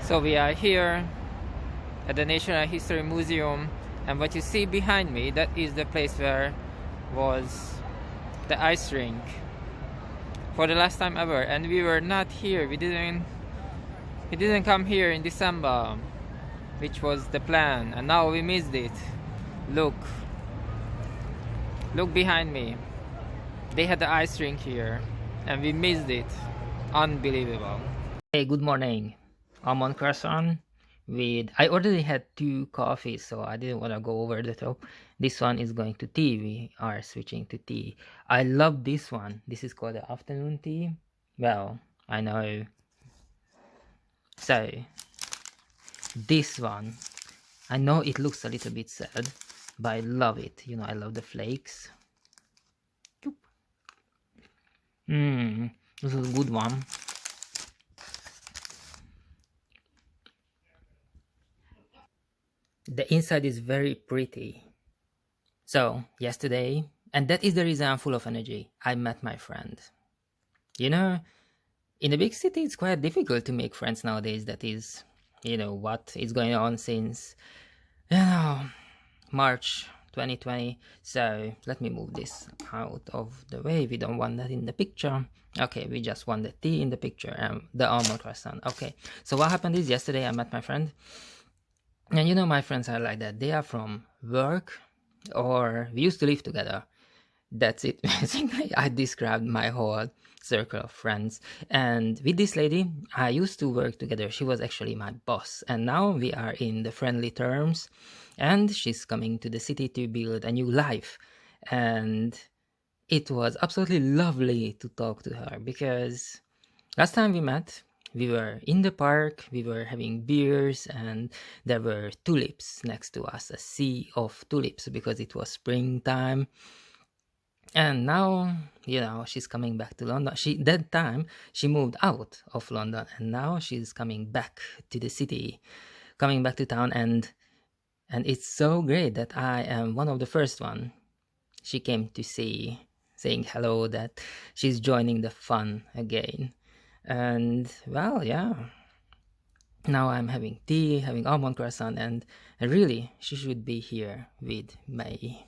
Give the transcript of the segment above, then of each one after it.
So we are here at the Natural History Museum, and what you see behind me, that is the place where was the ice rink for the last time ever. And we were not here. We didn't come here in December, which was the plan, and now we missed it. Look behind me. They had the ice rink here, and we missed it. Unbelievable. Hey, good morning. Almond croissant with, I already had 2 coffees, so I didn't want to go over the top. This one is going to tea. We are switching to tea. I love this one. This is called the afternoon tea. Well, I know. So this one, I know it looks a little bit sad, but I love it. You know, I love the flakes. This is a good one. The inside is very pretty. So yesterday, and that is the reason I'm full of energy, I met my friend. You know, in a big city it's quite difficult to make friends nowadays. That is, what is going on since March 2020. So let me move this out of the way. We don't want that in the picture. Okay, we just want the tea in the picture and the almond croissant. Okay, so what happened is yesterday I met my friend. And my friends are like that. They are from work, or we used to live together. That's it. Basically, I described my whole circle of friends. And with this lady, I used to work together. She was actually my boss. And now we are in the friendly terms. And she's coming to the city to build a new life. And it was absolutely lovely to talk to her, because last time we met, we were in the park, we were having beers, and there were tulips next to us, a sea of tulips, because it was springtime. And now, she's coming back to London. That time, she moved out of London, and now she's coming back to the city, coming back to town, and it's so great that I am one of the first one she came to see, saying hello, that she's joining the fun again. And well, yeah, now I'm having tea, having almond croissant, and really, she should be here with me.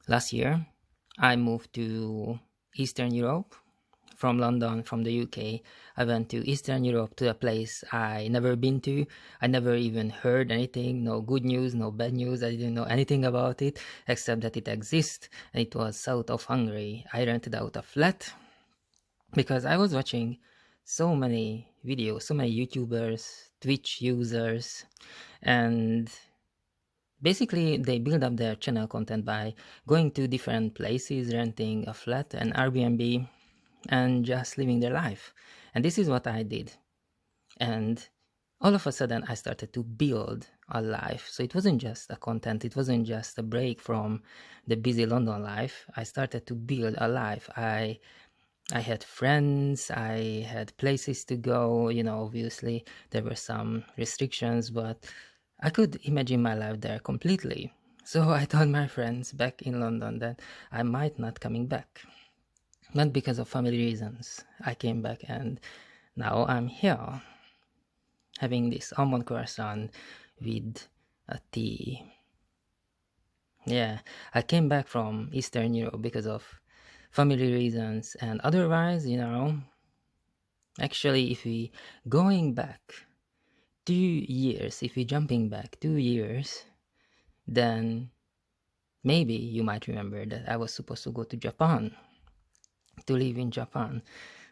Last year, I moved to Eastern Europe from London, from the UK. I went to Eastern Europe, to a place I never been to. I never even heard anything, no good news, no bad news. I didn't know anything about it, except that it exists, and it was south of Hungary. I rented out a flat, because I was watching so many videos, so many YouTubers, Twitch users, and basically they build up their channel content by going to different places, renting a flat, an Airbnb, and just living their life. And this is what I did. And all of a sudden I started to build a life. So it wasn't just a content, it wasn't just a break from the busy London life. I started to build a life. I had friends, I had places to go, obviously there were some restrictions, but I could imagine my life there completely. So I told my friends back in London that I might not coming back. Not because of family reasons. I came back, and now I'm here, having this almond croissant with a tea. Yeah, I came back from Eastern Europe because of family reasons, and otherwise, actually, if we going back 2 years, if we jumping back 2 years, then maybe you might remember that I was supposed to go to Japan, to live in Japan.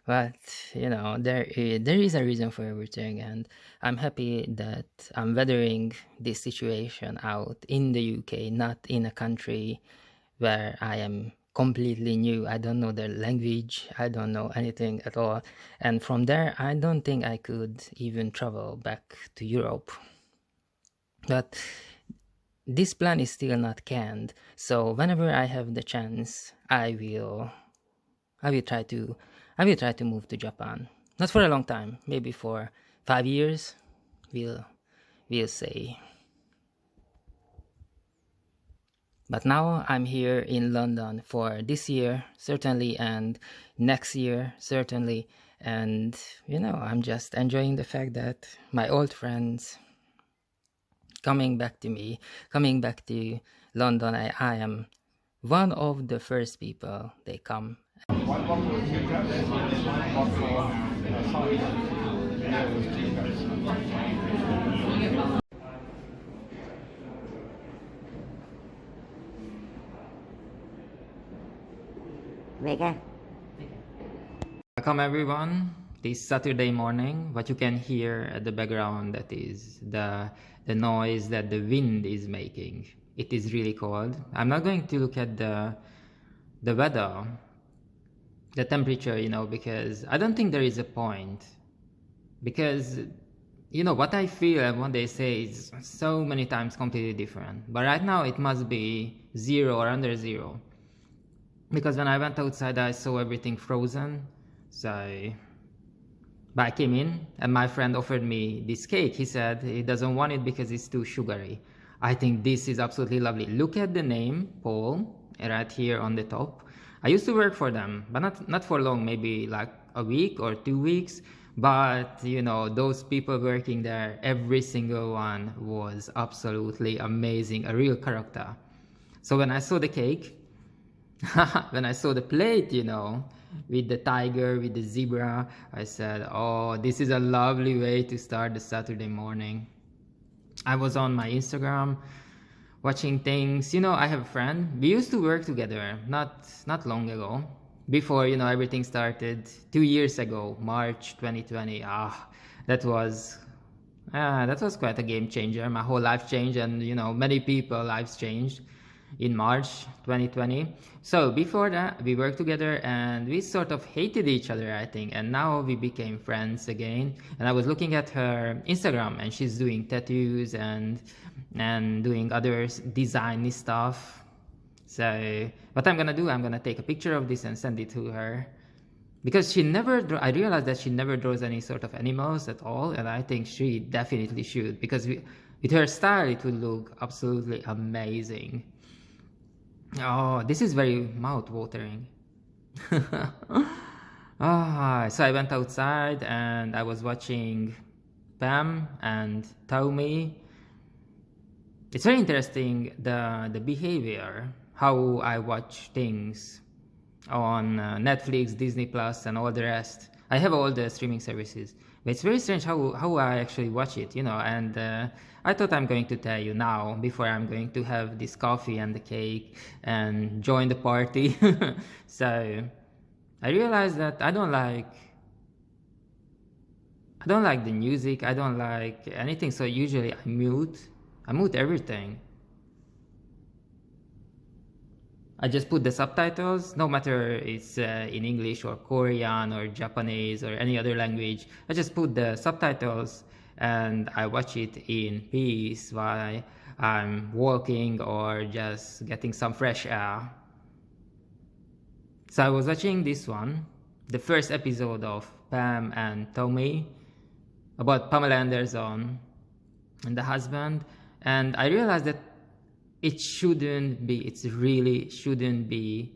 But there is a reason for everything, and I'm happy that I'm weathering this situation out in the UK, not in a country where I am completely new. I don't know the language, I don't know anything at all, and from there I don't think I could even travel back to Europe. But this plan is still not canned, so whenever I have the chance, I will try to move to Japan. Not for a long time, maybe for 5 years, we'll say. But now I'm here in London for this year, certainly, and next year, certainly. And I'm just enjoying the fact that my old friends coming back to me, coming back to London. I am one of the first people they come. Vége? Welcome everyone. This Saturday morning, what you can hear at the background, that is the noise that the wind is making. It is really cold. I'm not going to look at the weather, the temperature, because I don't think there is a point. Because what I feel and what they say is so many times completely different. But right now it must be 0 or under 0. Because when I went outside, I saw everything frozen. But I came in and my friend offered me this cake. He said he doesn't want it because it's too sugary. I think this is absolutely lovely. Look at the name, Paul, right here on the top. I used to work for them, but not for long, maybe like a week or 2 weeks. But those people working there, every single one was absolutely amazing, a real character. So when I saw the cake, when I saw the plate, with the tiger, with the zebra, I said, oh, this is a lovely way to start the Saturday morning. I was on my Instagram watching things. I have a friend. We used to work together not long ago. Before, everything started 2 years ago, March 2020. That was quite a game changer. My whole life changed, and many people lives changed in March 2020. So before that, we worked together and we sort of hated each other, I think. And now we became friends again. And I was looking at her Instagram and she's doing tattoos and doing other designy stuff. So what I'm gonna do, I'm gonna take a picture of this and send it to her. Because I realized that she never draws any sort of animals at all. And I think she definitely should. Because with her style, it would look absolutely amazing. Oh, this is very mouth-watering. So I went outside and I was watching Pam and Tommy. It's very interesting, the behavior, how I watch things on Netflix, Disney Plus, and all the rest. I have all the streaming services. But it's very strange how I actually watch it, and I thought I'm going to tell you now before I'm going to have this coffee and the cake and join the party. So I realized that I don't like the music, I don't like anything, so usually I mute everything. I just put the subtitles, no matter it's in English or Korean or Japanese or any other language. I just put the subtitles and I watch it in peace while I'm walking or just getting some fresh air. So I was watching this one, the first episode of Pam and Tommy, about Pamela Anderson and the husband, and I realized that it really shouldn't be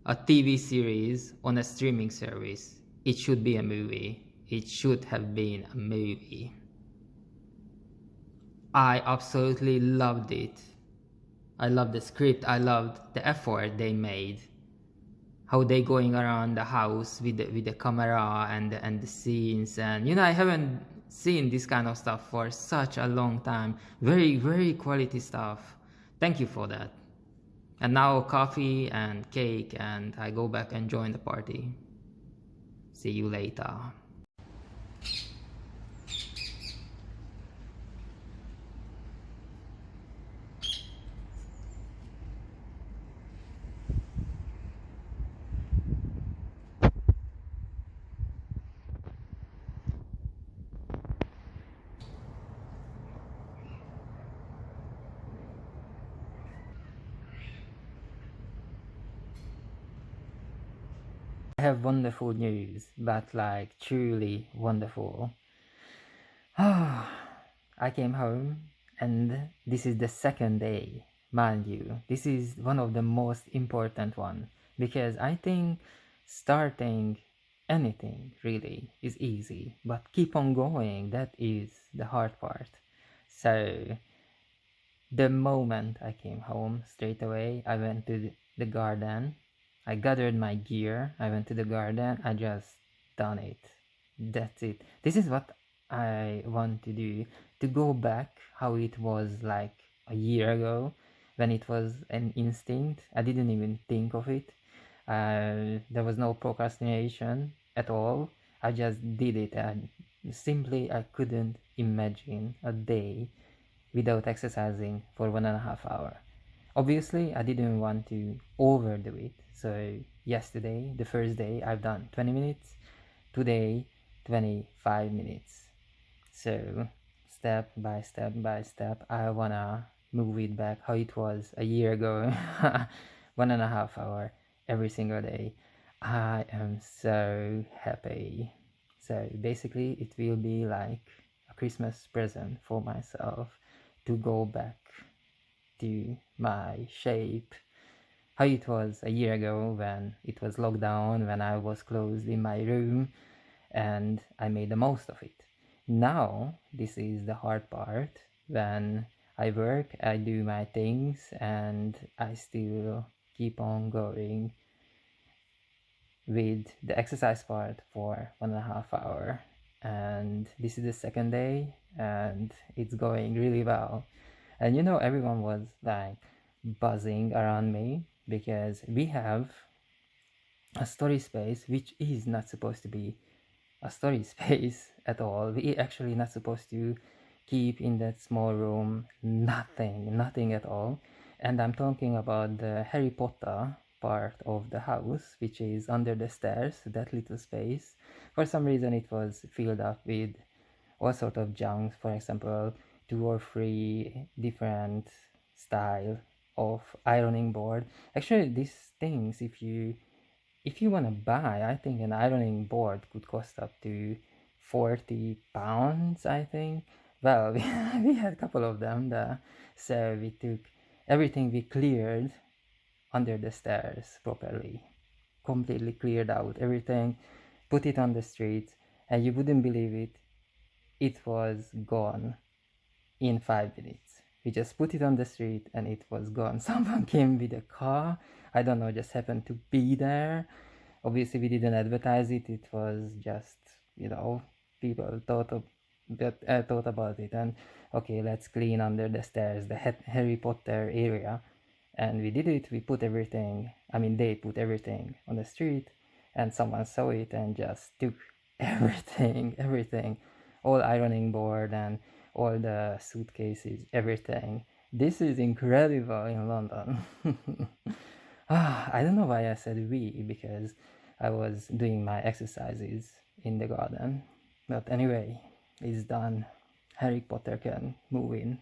a TV series on a streaming service. It should be a movie. It should have been a movie. I absolutely loved it. I loved the script. I loved the effort they made. How they going around the house with the camera and the scenes, and I haven't seen this kind of stuff for such a long time. Very, very quality stuff. Thank you for that. And now coffee and cake, and I go back and join the party. See you later. I have wonderful news, but like truly wonderful. I came home and this is the second day, mind you. This is one of the most important one because I think starting anything really is easy, but keep on going, that is the hard part. So the moment I came home, straight away I went to the garden. I gathered my gear, I went to the garden, I just done it. That's it. This is what I want to do, to go back how it was like a year ago, when it was an instinct. I didn't even think of it. There was no procrastination at all. I just did it, and simply I couldn't imagine a day without exercising for 1.5 hours. Obviously, I didn't want to overdo it. So yesterday, the first day, I've done 20 minutes. Today, 25 minutes. So step by step by step, I wanna move it back how it was a year ago. 1.5 hours every single day. I am so happy. So basically, it will be like a Christmas present for myself to go back to my shape how it was a year ago when it was locked down, when I was closed in my room, and I made the most of it. Now, this is the hard part. When I work, I do my things, and I still keep on going with the exercise part for 1.5 hours. And this is the second day, and it's going really well. And everyone was like buzzing around me because we have a story space which is not supposed to be a story space at all. We actually not supposed to keep in that small room nothing at all. And I'm talking about the Harry Potter part of the house, which is under the stairs, that little space. For some reason it was filled up with all sort of junk, for example 2 or 3 different style of ironing board. Actually, these things, if you want to buy, I think an ironing board could cost up to 40 pounds, I think. Well, we had a couple of them there. So we took everything, we cleared under the stairs properly, completely cleared out everything, put it on the street, and you wouldn't believe it, it was gone in 5 minutes. We just put it on the street and it was gone. Someone came with a car, I don't know, just happened to be there. Obviously, we didn't advertise it, it was just, people thought about it, and okay, let's clean under the stairs, the Harry Potter area. And we did it, we put everything, they put everything on the street, and someone saw it and just took everything, all ironing board and all the suitcases, everything. This is incredible in London. I don't know why I said we, because I was doing my exercises in the garden. But anyway, it's done. Harry Potter can move in.